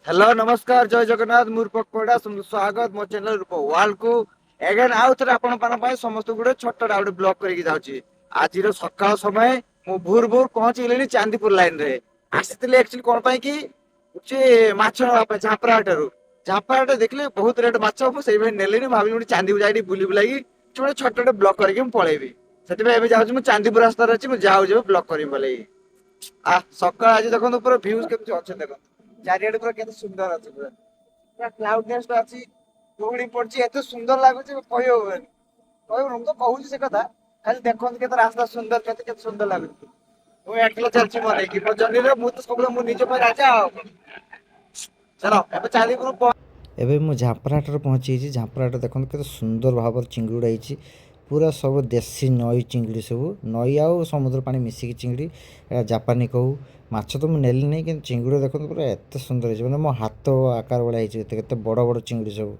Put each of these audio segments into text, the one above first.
Hello नमस्कार जय जगन्नाथ मूर्ख कोड़ा स्वागत मो चैनल रूप वर्ल्ड को एगेन आउ थे आपण समस्त गुड़े छोटा गोटे ब्लॉग करके जाऊँगी आज सकाल समय मु भोर भोर पहुंची गली चांदीपुर लाइन रे आसी एक्चुअली कौन पाई कि माछ नाप झापराहाटू झापराहाट देखले बहुत रेट माछ से नेली भावी चांदी जाए बुली बुलाई छोटे छोटे ब्लॉग करके पलैबी से जाऊँ चांदीपुर रास्तार अच्छी जाऊँ ब्लॉग कर सकाल आज देखो पूरा भ्यूज केमती अच्छे देखो चारिआडे पूरा केते सुंदर अछि पूरा क्लाउडनेस अछि कुहुडी पड़छि एते सुंदर लागुछि कहि होबेनी ମୁଁ ତ କହୁଛି ସେ କଥା ଖାଲି ଦେଖନ୍ତୁ କେତେ ରାସ୍ତା ସୁନ୍ଦର କେତେ ସୁନ୍ଦର ଲାଗୁଛି ମୁଁ ଏକଲା ଚାଲିଛି ମନେଇକି ମୋ ଜର୍ଣ୍ଣିରେ ମୁଁ ତ ସବୁବେଳେ ମୁଁ ନିଜ ପାଇଁ ରାଜା ଆଉ ଚାଲ ଏବେ ଚାଲିପୁର ଏବେ ମୁଁ ଝାମ୍ପରାହାଟରେ ପହଞ୍ଚିଯାଇଛି। ଝାମ୍ପରାହାଟ ଦେଖନ୍ତୁ କେତେ ସୁନ୍ଦର ଭାବରେ ଚିଙ୍ଗୁଡ଼ି ଗୁଡ଼ା ହେଇଛି। ପୁରା ସବୁ ଦେଶୀ ନଈ ଚିଙ୍ଗୁଡ଼ି, ସବୁ ନଈ ଆଉ ସମୁଦ୍ର ପାଣି ମିଶିକି ଚିଙ୍ଗୁଡ଼ି। ଏଇଟା ଜାପାନୀ କହୁ ମାଛ ତ ମୁଁ ନେଲି ନାହିଁ, କିନ୍ତୁ ଚିଙ୍ଗୁଡ଼ି ଦେଖନ୍ତୁ ପୁରା ଏତେ ସୁନ୍ଦର ହେଇଛି, ମାନେ ମୋ ହାତ ଆକାର ଭଳିଆ ହେଇଛି। କେତେ ବଡ଼ ବଡ଼ ଚିଙ୍ଗୁଡ଼ି ସବୁ।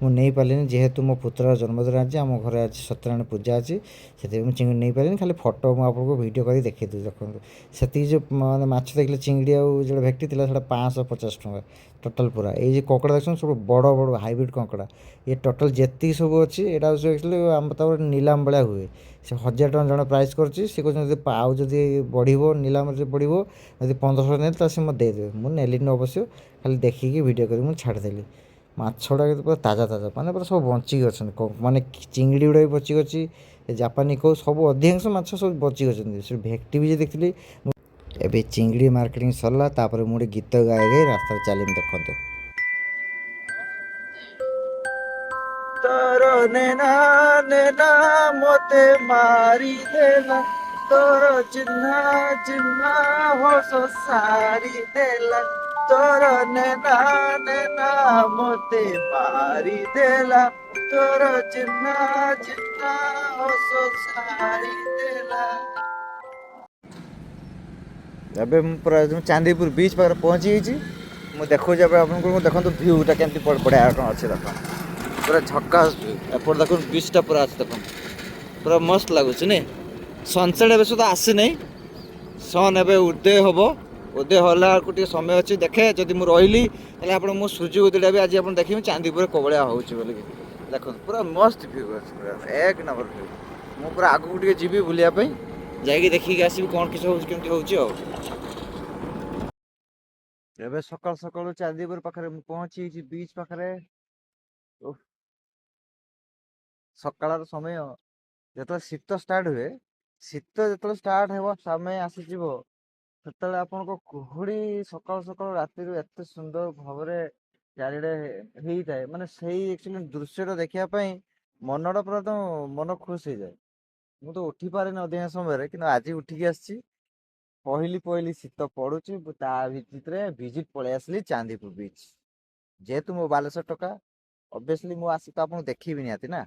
ମୁଁ ନେଇପାରିଲିନି ଯେହେତୁ ମୋ ପୁତୁରାର ଜନ୍ମଦିନ ଅଛି, ଆମ ଘରେ ଆଜି ସତ୍ୟନାରାୟଣ ପୂଜା ଅଛି, ସେଥିପାଇଁ ମୁଁ ଚିଙ୍ଗୁଡ଼ି ନେଇପାରିଲିନି। ଖାଲି ଫଟୋ ମୁଁ ଆପଣଙ୍କୁ ଭିଡ଼ିଓ କରି ଦେଖେଇ ଦେଉଛି। ଦେଖନ୍ତୁ ସେତିକି ଯେଉଁ ମାନେ ମାଛ ଦେଖିଲେ ଚିଙ୍ଗୁଡ଼ି ଆଉ ଯେଉଁଟା ଭେଟି ଥିଲା ସେଇଟା 550 ଟଙ୍କା ଟୋଟାଲ୍ ପୁରା। ଏଇ ଯେ କଙ୍କଡ଼ା ଦେଖୁଛନ୍ତି ସବୁ ବଡ଼ ବଡ଼ ହାଇବ୍ରିଡ଼ କଙ୍କଡ଼ା। ଏ ଟୋଟାଲ୍ ଯେତିକି ସବୁ ଅଛି ଏଇଟା ହେଉଛି ଆକ୍ଚୁଆଲି ଆମ ତାପରେ ନିଲାମ ଭଳିଆ ହୁଏ। ସେ 1000 ଟଙ୍କା ଜଣେ ପ୍ରାଇସ୍ କରୁଛି। ସେ କହୁଛନ୍ତି ଯଦି ଆଉ ଯଦି ବଢ଼ିବ ନିଲାମରେ ଯଦି ବଢ଼ିବ ଯଦି 1500 ନେଲେ ତାହେଲେ ସେ ମୋତେ ଦେଇଦେବେ। ମୁଁ ନେଲିନି ଅବଶ୍ୟ, ଖାଲି ଦେଖିକି ଭିଡ଼ିଓ କରି ମୁଁ ଛାଡ଼ିଦେଲି। ମାଛ ଗୁଡ଼ା କିନ୍ତୁ ପୁରା ତାଜା ତାଜା, ମାନେ ପୁରା ସବୁ ବଞ୍ଚିକି ଅଛନ୍ତି। ମାନେ ଚିଙ୍ଗିଡ଼ି ଗୁଡ଼ା ବି ବଞ୍ଚିକି ଅଛି, ଜାପାନୀ କଉ ସବୁ ଅଧିକାଂଶ ମାଛ ସବୁ ବଞ୍ଚିକି ଅଛନ୍ତି। ସେ ଭେକ୍ଟି ବି ଦେଖିଲି। ଏବେ ଚିଙ୍ଗିଡ଼ି ମାର୍କେଟିଂ ସରିଲା, ତାପରେ ମୁଁ ଗୋଟେ ଗୀତ ଗାଇ ଗାଇ ରାସ୍ତାରେ ଚାଲିମି ଦେଖନ୍ତୁ। ତୋର ନେନା ନେନା ମତେ ମାରି ଦେଲା ତୋର ଚିହ୍ନା ଚିହ୍ନା ହୋସ ସାରି ଦେଲା ତୋର ନେନା ନେନା ମତେ ମାରି ଦେଲା ତୋର ଚିହ୍ନା ଚିହ୍ନା ହୋସ ସାରି ଦେଲା। ଏବେ ମୁଁ ପୁରା ଚାନ୍ଦିପୁର ବିଚ୍ ପାଖରେ ପହଞ୍ଚି ଯାଇଛି। ମୁଁ ଦେଖୁଛି ଏବେ ଆପଣଙ୍କୁ, ଦେଖନ୍ତୁ ଭ୍ୟୁଟା କେମିତି ବଢ଼ିଆ କ'ଣ ଅଛି ଦେଖନ୍ତୁ। पूरा झक्कास एपट देखो बीचटा पूरा अच्छे देखो पूरा मस्त लगुच नहीं सनसेट ए सुधा आसी नहीं सन ए उदय हम उदय होला टे समय अच्छी देखे जदि मुझे रही आप सूर्य उदयटा भी आज आप देखिए चांदीपुर कौलिया हो देख पूरा मस्त भ्यू अच्छे पूरा एक नंबर भ्यू मु पूरा आगू टे जी बुलायापी जाकि देखिक आसबि कौन किस कमी हो सकाल सकाल चांदीपुर पाखे पहुंची बीच पाखे सकाल समय जो शीत स्टार्ट हुए शीत जो स्टार्ट हो समय आसीज से आपन कुहुड़ी सकाल सकाल राति एत सुंदर भाव चारिड़े होता है माने सही एक्चुअली दृश्य देखापी मनटा पूरा तो मन खुश हो जाए। मुझे तो उठी पारे अधिकांश समय कि आज उठिकी आसी पहली पहली शीत पड़ुची भितर भिजिट पलि आसली चांदीपुर बीच जेहेतु मो बालेश्वर टका ऑब्वियसली मु आसी तो आपको देखी निहाती ना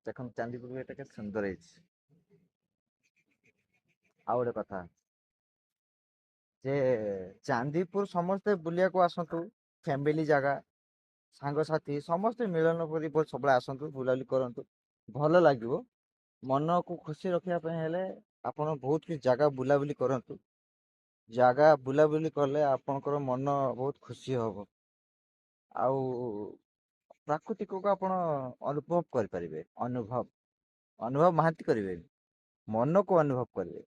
देखो चांदीपुर एटा के सुंदर है। आउ गोटे कथा जे चांदीपुर समस्ते बुलिया को आसतु फैमिली जगह सांगसाथी समस्ते मिलन करी सब आसतु बुलाबुली करतु भल लगे मन को खुशी रखापी हेले आपण बहुत किसी जगह बुलाबुली करतु जगह बुलाबुली कले आपणकर मन बहुत खुशी हम आउ प्राकृतिक को आप अनुभव करें अनुभव अनुभव महांती करेंगे मन को अनुभव करेंगे।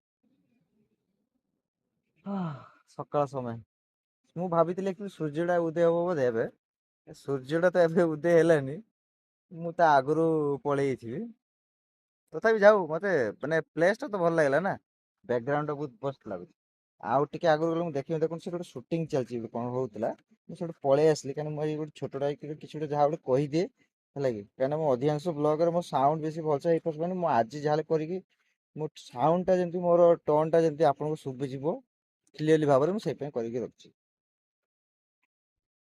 सकाल समय मु भाभी सूर्यटा उदय हम बोधे ए सूर्यटा तो ए उदय है मुझे आगु पलि तथा जाऊ मत मैंने प्लेस तो भल लगे ना बैकग्राउंड बहुत मस्त लगुच आउ टे आगु गले देखिए देखो से गोटे सुटिंग चलती कौन होता मुझे पलि आसली कहीं मुझे गोटे छोटा किसी गोटे जहाँ गोटे कहीदिए है कि कहीं अधिकांश ब्लॉग मो साउंड बेसी भलसे हो पारे मुझे आज जहाँ करी मो साउंडटा जमी मोर टोनटा जमी आपको शुभिज क्लीयरली भाव में मुझे करके रखी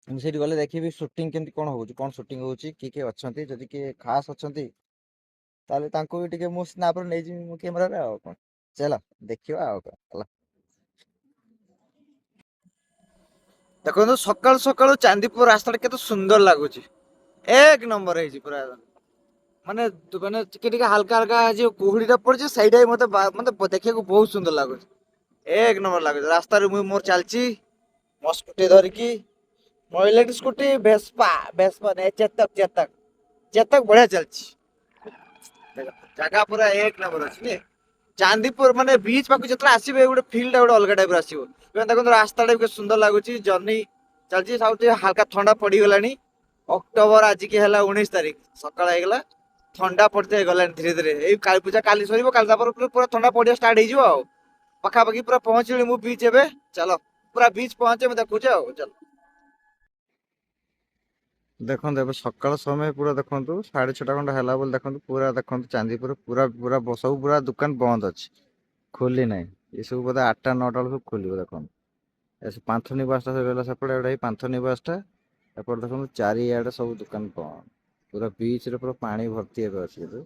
मुझे गले देखी सुटिंग केमती कौन हो कौन सुटिंग हो किए अच्छा जदि किए खास अच्छा ताले तांको भी टिके मो स्नैप रे नै मो कैमरा रे आ कोन चलो देखियो आ कोन देखो सकाल सकाल चांदीपुर रास्ता केते सुंदर लगुच एक नंबर है पूरा माने माने टिके हल्का हल्का जो कुहुड़ीटा पड़े सहीटा ही मत मतलब देखा बहुत सुंदर लगुच एक नंबर लगुच रास्ता मोर चलची मो स्कूटी धरिकी ମୋ ଇଲେକ୍ଟ୍ରିକ ସ୍କୁଟି ଭେସ୍ପା ନାଇଁ ଚେତକ ବଢିଆ ଚାଲିଛି। ଦେଖ, ଜାଗା ପୁରା ଏକ ନମ୍ବର ଅଛି ନେ। ଚାନ୍ଦିପୁର ମାନେ ବିଚ୍ ପାଖକୁ ଯେତେବେଳେ ଆସିବେ ଗୋଟେ ଫିଲ୍ ଟା ଗୋଟେ ଅଲଗା ଟାଇପ ର ଆସିବ। ଦେଖନ୍ତୁ ରାସ୍ତାଟା ବି କେତେ ସୁନ୍ଦର ଲାଗୁଛି, ଜର୍ଣ୍ଣି ଚାଲିଛି, ସବୁ ଟିକେ ହାଲକା ଥଣ୍ଡା ପଡିଗଲାଣି। ଅକ୍ଟୋବର ଆଜିକି ହେଲା 19 ତାରିଖ, ସକାଳ ହେଇଗଲା, ଥଣ୍ଡା ପଡିତେ ଗଲାଣି ଧୀରେ ଧୀରେ। ଏଇ କାଳୀ ପୂଜା କାଲି ସରିବ, କାଲି ତାପରେ ପୁରା ଥଣ୍ଡା ପଡିବା ଷ୍ଟାର୍ଟ ହେଇଯିବ ଆଉ। ପାଖାପାଖି ପୁରା ପହଞ୍ଚିଲି ମୁଁ ବିଚ୍ ଏବେ। ଚାଲ ପୁରା ବିଚ୍ ପହଞ୍ଚେ ମୁଁ ଦେଖୁଛି ଆଉ, ଚାଲ। ଦେଖନ୍ତୁ ଏବେ ସକାଳ ସମୟ ପୁରା ଦେଖନ୍ତୁ 6:30 ଖଣ୍ଡେ ହେଲା ବୋଲି ଦେଖନ୍ତୁ, ପୁରା ଦେଖନ୍ତୁ ଚାନ୍ଦିପୁର ପୁରା ପୁରା ସବୁ ପୁରା ଦୋକାନ ବନ୍ଦ ଅଛି, ଖୋଲି ନାହିଁ। ଏସବୁ ବୋଧେ 8ଟା 9ଟା ବେଳକୁ ଖୋଲିବ। ଦେଖନ୍ତୁ ପାନ୍ଥ ନିବାସ ଟା ରହିଲା ସେପଟେ, ଏଇଟା ପାନ୍ଥ ନିବାସ ଟା। ଏପଟେ ଦେଖନ୍ତୁ ଚାରିଆଡେ ସବୁ ଦୋକାନ ବନ୍ଦ, ପୁରା ବିଚ୍ ରେ ପୁରା ପାଣି ଭର୍ତ୍ତି ଏବେ ଅଛି ଏବେ,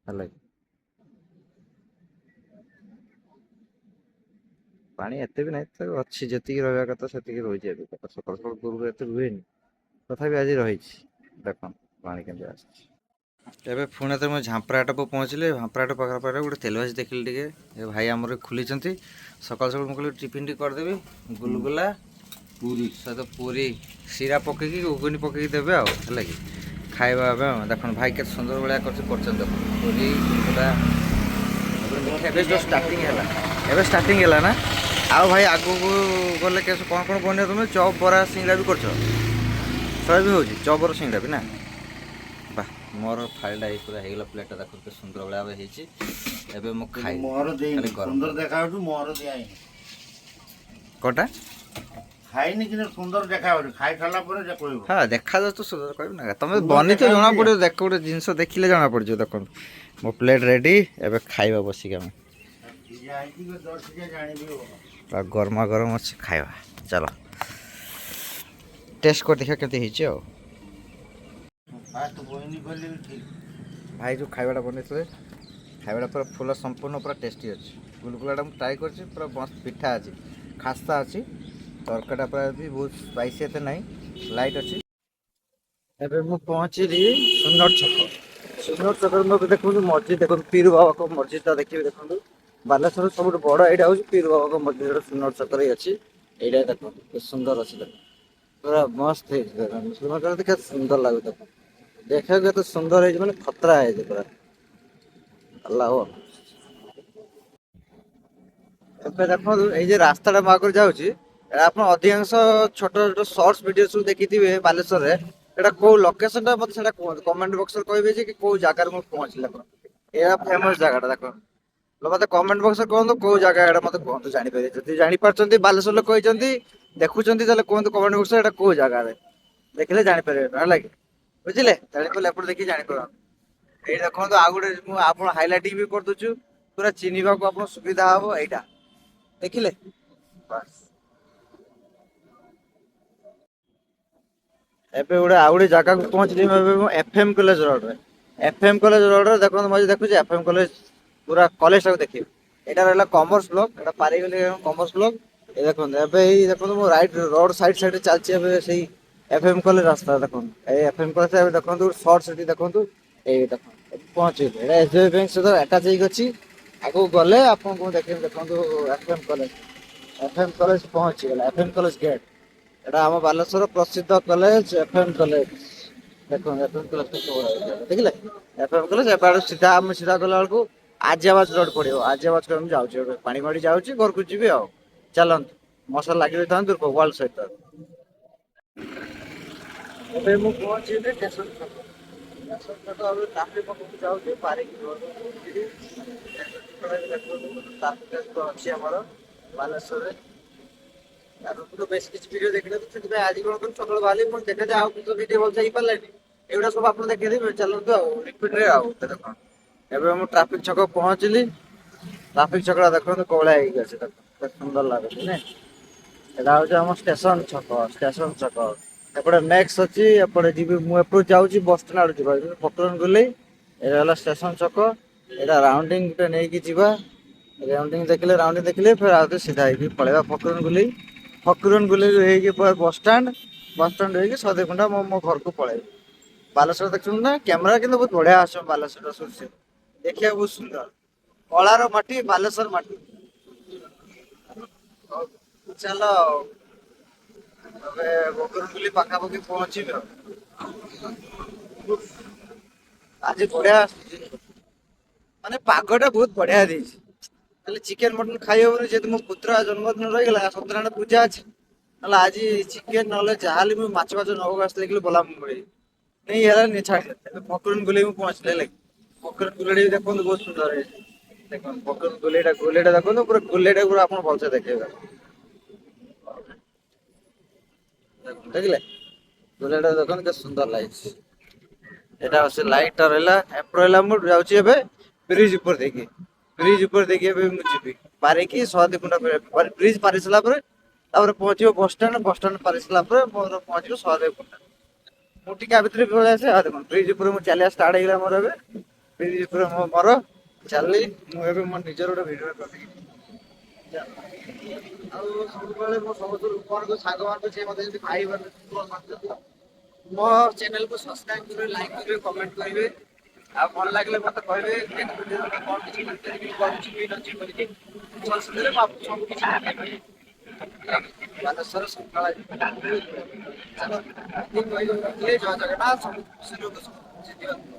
ହେଲା କି। ପାଣି ଏତେ ବି ନାହିଁ, ଅଛି ଯେତିକି ରହିବା କଥା ସେତିକି ରହିଛି ଏବେ। ସକାଳୁ ସକାଳୁ ପୂର୍ବରୁ ଏତେ ରୁହେନି, ତଥାପି ଆଜି ରହିଛି। ଦେଖନ୍ତୁ ପାଣି କେମିତି ଆସୁଛି। ଏବେ ପୁଣି ତ ମୁଁ ଝାମ୍ପରାହାଟ ପହଞ୍ଚିଲି। ଝାମ୍ପରାହାଟ ପାଖାପାଖି ଗୋଟେ ତେଲ ଭାଜି ଦେଖିଲି ଟିକେ, ଏ ଭାଇ ଆମର ଖୋଲିଛନ୍ତି। ସକାଳୁ ସକାଳୁ ମୁଁ କହିଲି ଟିଫିନ୍ ଟିକେ କରିଦେବି, ଗୁଲଗୁଲା ପୁରୀ ସହିତ ପୁରୀ ଶିରା ପକେଇକି ଘୁଗୁନି ପକେଇକି ଦେବେ ଆଉ, ହେଲା କି ଖାଇବା ଏବେ। ଦେଖନ୍ତୁ ଭାଇ କେତେ ସୁନ୍ଦର ଭଳିଆ କରୁଛନ୍ତି। ଦେଖନ୍ତୁ ପୁରୀ ଗୁଲଗୁଲା ମିଠା ଏବେ ତ ଷ୍ଟାର୍ଟିଂ ହେଲା, ଏବେ ଷ୍ଟାର୍ଟିଂ ହେଲା ନା। ଆଉ ଭାଇ ଆଗକୁ ଗଲେ କ'ଣ କ'ଣ ବନେଇବ ତୁମେ? ଚପ୍ ବରା ସିଙ୍ଗଡ଼ା ବି କରୁଛ? ସବ ବି ହେଉଛି ଚପ୍ ବରା ସିଙ୍ଗଡ଼ା ବି ନା? ବାଃ, ମୋର ଥାଳିଟା ଏଇ ପୁରା ହେଇଗଲା, ପ୍ଲେଟ୍ଟା ଦେଖନ୍ତୁ କେତେ ସୁନ୍ଦର ଭଳିଆ ଭାବେ ହେଇଛି। ଏବେ ମୁଁ ଖାଇବି, ଖାଲି ଗରମ ସୁନ୍ଦର ଦେଖାଯାଉଛି, ମୋହର ଦିଆହେଇନି। କଟା ଖାଇନି କିନ୍ତୁ ସୁନ୍ଦର ଦେଖାଯାଉଛି, ଖାଇ ସାରିଲା ପରେ ଯେ କହିବ। ହଁ ଦେଖାଯାଉଛି ତ ସୁନ୍ଦର, କହିବି ନା। ତମେ ସୁନ୍ଦର ବନିଥିବ ଦେଖାଯାଉଛି ଜଣା ଯେ। ପଡ଼ିବ, ଦେଖ ଗୋଟେ ଜିନିଷ ଦେଖିଲେ ଜଣା ପଡ଼ିଯିବ। ଦେଖନ୍ତୁ ମୋ ପ୍ଲେଟ୍ ରେଡ଼ି, ଏବେ ଖାଇବା ବସିକି ଆମେ। ସିଝା ହେଇଛି କି ଦର ସିଝା ଜାଣିବି ହବ। ପୁରା ଗରମା ଗରମ ଅଛି, ଖାଇବା। ଚାଲ ଟେଷ୍ଟ କରି ଦେଖିବା କେମିତି ହେଇଛି ଆଉ। ଫାଷ୍ଟ ବଇନି କହିଲେ ବି ଠିକ୍। ଭାଇ ଯେଉଁ ଖାଇବାଟା ବନେଇଥିଲେ, ଖାଇବାଟା ପୁରା ଫୁଲ ସମ୍ପୂର୍ଣ୍ଣ ପୁରା ଟେଷ୍ଟି ଅଛି। ଗୁଲଗୁଲାଟା ମୁଁ ଟ୍ରାଏ କରିଛି, ପୁରା ମସ୍ତ ପିଠା ଅଛି, ଖାସ୍ତା ଅଛି। ତରକାରୀଟା ପୁରା ବି ବହୁତ ସ୍ପାଇସି ଏତେ ନାହିଁ, ଲାଇଟ୍ ଅଛି। ଏବେ ମୁଁ ପହଞ୍ଚିଲି ସୁନଟ ଛକ। ସୁନଟ ଛକରେ ମୁଁ ଦେଖନ୍ତୁ ମସଜିଦ୍, ଦେଖନ୍ତୁ ପୀର ବାବାଙ୍କ ମସଜିଦଟା ଦେଖିବେ। ଦେଖନ୍ତୁ ବାଲେଶ୍ୱରର ସବୁଠୁ ବଡ଼ ଏଇଟା ହେଉଛି ପୀର ବାବାଙ୍କ ମସଜିଦ, ସୁନଟ ଛକରେ ଅଛି। ଏଇଟା ଦେଖନ୍ତୁ କେତେ ସୁନ୍ଦର ଅଛି, ଦେଖନ୍ତୁ ପୁରା ମସ୍ତ ହେଇଛି। ଦେଖନ୍ତୁ ସୁନଟ କେତେ ସୁନ୍ଦର ଲାଗୁଛି, ଦେଖନ୍ତୁ ଦେଖିବାକୁ କେତେ ସୁନ୍ଦର ହେଇଛି, ମାନେ ଖତରା ହେଇଛି ପୁରା। ଆଲ୍ଲାହ ଏବେ ଦେଖନ୍ତୁ ଏଇ ଯେ ରାସ୍ତାଟା ମୋ ଆଗରେ ଯାଉଛି, ଏଇଟା ଆପଣ ଅଧିକାଂଶ ଛୋଟ ଛୋଟ ସର୍ଟସ ଭିଡିଓ ସବୁ ଦେଖିଥିବେ ବାଲେଶ୍ୱରରେ। ଏଇଟା କୋଉ ଲୋକେସନଟା ମତେ ସେଟା କୁହନ୍ତୁ, କମେଣ୍ଟ ବକ୍ସରେ କହିବେ ଯେ କି କୋଉ ଜାଗାରେ ମୁଁ ପହଞ୍ଚିଲି। ଆପଣ ଏଇଟା ଫେମସ ଜାଗାଟା ଦେଖନ୍ତୁ, ମତେ କମେଣ୍ଟ ବକ୍ସରେ କୁହନ୍ତୁ କୋଉ ଜାଗା ଏଇଟା, ମତେ କୁହନ୍ତୁ ଜାଣିପାରିବେ। ଯଦି ଜାଣିପାରୁଛନ୍ତି, ବାଲେଶ୍ୱର ଲୋକ କହିଛନ୍ତି, ଦେଖୁଛନ୍ତି, ତାହେଲେ କୁହନ୍ତୁ କମେଣ୍ଟ ବକ୍ସରେ ଏଇଟା କୋଉ ଜାଗାରେ, ଦେଖିଲେ ଜାଣିପାରିବେ, ହେଲା କି ବୁଝିଲେ। ଜାଣିପାରିଲେ ଏପଟେ ଦେଖିକି ଜାଣିପାରନ୍ତି। ଏଇ ଦେଖନ୍ତୁ ଆଉ ଗୋଟେ ମୁଁ ଆପଣ ହାଇଲାଇଟିଂ ବି କରିଦଉଛୁ, ପୁରା ଚିହ୍ନିବାକୁ ଆପଣ ସୁବିଧା ହବ। ଏଇଟା ଦେଖିଲେ ବାସ୍। ଏବେ ଗୋଟେ ଆଉ ଗୋଟେ ଜାଗାକୁ ପହଞ୍ଚିଲି ମୁଁ, ଏବେ ମୁଁ ଏଫ.ଏମ୍. କଲେଜ ରୋଡରେ। ଏଫ.ଏମ୍. କଲେଜ ରୋଡରେ ଦେଖନ୍ତୁ, ମୁଁ ଦେଖୁଛି ଏଫ.ଏମ୍. କଲେଜ ପୁରା କଲେଜଟାକୁ ଦେଖିବେ। ଏଇଟା ରହିଲା କମର୍ସ ବ୍ଲକ, ଏଇଟା ପାରିଗଲେ କମର୍ସ ବ୍ଲକ। ଏ ଦେଖନ୍ତୁ ଏବେ ଏଇ ଦେଖନ୍ତୁ ମୋ ରାଇଟ ରୋଡ ସାଇଡରେ ଚାଲିଛି ଏବେ ସେଇ ଏଫ.ଏମ୍. କଲେଜ ରାସ୍ତା। ଦେଖନ୍ତୁ ଏଇ ଏଫ.ଏମ୍. କଲେଜ ଦେଖନ୍ତୁ ସର୍ଟ ସିଟି ଦେଖନ୍ତୁ, ଏଇ ଦେଖନ୍ତୁ ପହଞ୍ଚିଲି। ଏଇଟା ଏସ୍.ବି.ଆଇ. ବ୍ୟାଙ୍କ ସହିତ ଆଟାଚ ହେଇକି ଅଛି। ଆଗକୁ ଗଲେ ଆପଣଙ୍କୁ ଦେଖିବେ, ଦେଖନ୍ତୁ ଏଫ.ଏମ୍. କଲେଜ। ଏଫ.ଏମ୍. କଲେଜ ପହଞ୍ଚିଗଲା, ଏଫ.ଏମ୍. College gate. ଏଇଟା ଆମ ବାଲେଶ୍ୱର ପ୍ରସିଦ୍ଧ କଲେଜ ଏଫ.ଏମ୍. କଲେଜ। ଦେଖନ୍ତୁ ଏଫ.ଏମ୍. କଲେଜ ଦେଖିଲେ, ଏଫ.ଏମ୍. କଲେଜ ଏବାଟୁ ସିଧା ଆମେ ସିଧା ଗଲା ବେଳକୁ ଆର୍ଯ୍ୟାବାଜ ରୋଡ ପଡିବ। ଆର୍ଯ୍ୟାବାଜ ମୁଁ ଯାଉଛି, ଏବେ ପାଣି ମାଡି ଯାଉଛି, ଘରକୁ ଯିବି ଆଉ। ଚାଲନ୍ତୁ ମୋ ସହ ଲାଗି ରହିଥାନ୍ତୁ ୱାର୍ଲ୍ଡ ସହିତ। ଏବେ ମୁଁ ପହଞ୍ଚିଲି ଷ୍ଟେସନ ଛକ। ଷ୍ଟେସନ ଛକ ଟ୍ରାଫିକ ପାଖକୁ ଯାଉଛି, ପାରିକି ରୋଡରେ ପହଞ୍ଚିଲି। ଅଛି ଆମର ବାଲେଶ୍ୱରରେ। ତ ବେଶ କିଛି ଭିଡିଓ ଦେଖିନଥିଲି, ସେଥିପାଇଁ ଆଜି କଣ କଲି ସକାଳୁ ବାହାରିଲି, ପୁଣି ଦେଖେ ଆଉ କିଛି ଭିଡିଓ ଭଲସେ ହେଇପାରିଲାନି। ଏଗୁଡା ସବୁ ଆପଣ ଦେଖେଇଦେବି, ଚାଲନ୍ତୁ ଆଉ ରିପିଟରେ ଆଉ। ଦେଖ ଏବେ ମୁଁ ଟ୍ରାଫିକ ଛକ ପହଞ୍ଚିଲି। ଟ୍ରାଫିକ ଛକଟା ଦେଖନ୍ତୁ କୋହଳା ହେଇକି ଅଛି, କେତେ ସୁନ୍ଦର ଲାଗୁଛି ନାଇଁ। ଏଇଟା ହଉଛି ଆମ ଷ୍ଟେସନ ଛକ, ଷ୍ଟେସନ ଛକ। ଏପଟେ ନେକ୍ସଟ ଅଛି, ଏପଟେ ଯିବି ମୁଁ, ଏପଟୁ ଯାଉଛି ବସଷ୍ଟାଣ୍ଡ ଆଡୁ ଯିବା ପକଡନ ଗଲେଇ। ଏଇଟା ହେଲା ଷ୍ଟେସନ ଛକ। ଏଇଟା ରାଉଣ୍ଡିଂ ଗୋଟେ ନେଇକି ଯିବା। ରାଉଣ୍ଡିଂ ଦେଖିଲେ, ରାଉଣ୍ଡିଂ ଦେଖିଲେ ଫେର ଆଉଥରେ ସିଧା ହେଇକି ପଳେଇବା ଫକୀରମୋହନ ଗୋଲେଇ। ଫକୀରମୋହନ ଗୋଲେଇ ହେଇକି ବସଷ୍ଟାଣ୍ଡ, ବସଷ୍ଟାଣ୍ଡ ହେଇକି ସଦେଇକୁଣ୍ଡା ମୋ ଘରକୁ ପଳେଇବି। ବାଲେଶ୍ୱର ଦେଖୁଛନ୍ତି ନା, କ୍ୟାମେରା କିନ୍ତୁ ବହୁତ ବଢିଆ ଆସିବ ବାଲେଶ୍ୱର ଦୃଶ୍ୟ ଦେଖିବାକୁ, ବହୁତ ସୁନ୍ଦର। କଳାର ମାଟି, ବାଲେଶ୍ୱର ମାଟି। ହଉ ଚାଲ ଆଉ। ଏବେ ବକରମପୁଲି ପାଖାପାଖି ପହଞ୍ଚିବି ଆଉ। ଆଜି ବଢିଆ ମାନେ ପାଗଟା ବହୁତ ବଢିଆ ଦେଇଛି। ଖାଲି ଚିକେନ ମଟନ ଖାଇ ହବନି ଯେହେତୁ ମୋ ପୁତ୍ର ଜନ୍ମଦିନ ରହିଗଲା ସତ୍ୟନାରାୟଣ ପୂଜା ଅଛି। ନହେଲେ ଆଜି ଚିକେନ ନହେଲେ ଯାହାହେଲେ ମୁଁ ମାଛ ନବାକୁ ଆସିଥିଲେ କି ବୋଲା ମୁଣ୍ଡି ନେଇ ହେଲାନି ଛାଡି ବକରମପୁଲି ମୁଁ ପହଞ୍ଚିଲି ହେଲା କି। ବକରମପୁଲି ଦେଖନ୍ତୁ ବହୁତ ସୁନ୍ଦର ହେଇଛି। ଦେଖନ୍ତୁ ବକରମପୁଲିଟା ଦେଖନ୍ତୁ ପୁରା ଗୋଲେଇଟା ପୁରା ଆପଣ ଭଲସେ ଦେଖେଇବେ। ଦେଖିଲେ ଗୋଲେଇଟା ଦେଖନ୍ତୁ କେତେ ସୁନ୍ଦର ଲାଗିଛି। ଏଇଟା ସେ ଲାଇଟ୍ ଟା ରହିଲା ଏପଟେ ରହିଲା ମୁଁ ଯାଉଛି ଏବେ ବ୍ରିଜ ଉପର ଦେଇକି। ବ୍ରିଜ ଉପରେ ଦେଇକି ଏବେ ମୁଁ ଯିବି ପାରିକି ଶହୀଦ କୁଣ୍ଡ ବ୍ରିଜ ପାରି ସାରିଲା ପରେ ତାପରେ ପହଞ୍ଚିବ ବସଷ୍ଟାଣ୍ଡ ପାରି ସାରିଲା ପରେ ମୋର ପହଞ୍ଚିବ ସହଦେବ କୁଣ୍ଡ। ମୁଁ ଟିକେ ଆ ଭିତରେ ପଳେଇ ଆସେ ଆଉ ଦେଖନ୍ତୁ ବ୍ରିଜ ଉପରେ ମୁଁ ଚାଲିବା ଷ୍ଟାର୍ଟ ହେଇଗଲା ମୋର ଏବେ। ବ୍ରିଜ ଉପରେ ମୋର ଚାଲିଲି ମୁଁ ଏବେ ମୋ ନିଜର ଗୋଟେ ଭିଡିଓ କରିବି। ଆଉ ସବୁବେଳେ ମୋ ସମସ୍ତଙ୍କୁ ସାଙ୍ଗମାନଙ୍କୁ ଯିଏ ମତେ ଯେମିତି ଭାଇ ମୋ ଚ୍ୟାନେଲକୁ ସବସ୍କ୍ରାଇବ କରିବେ ଲାଇକ୍ କରିବେ କମେଣ୍ଟ କରିବେ। ଆଉ ଭଲ ଲାଗିଲେ ମତେ କହିବେ କଣ କିଛି କରୁଛି କି ନଛି କରିକି ସବୁ କିଛି ବାଲେଶ୍ୱର ସକାଳ ଜୟ ଜଗନ୍ନାଥ ସବୁ ଖୁସି ରୁହନ୍ତୁ।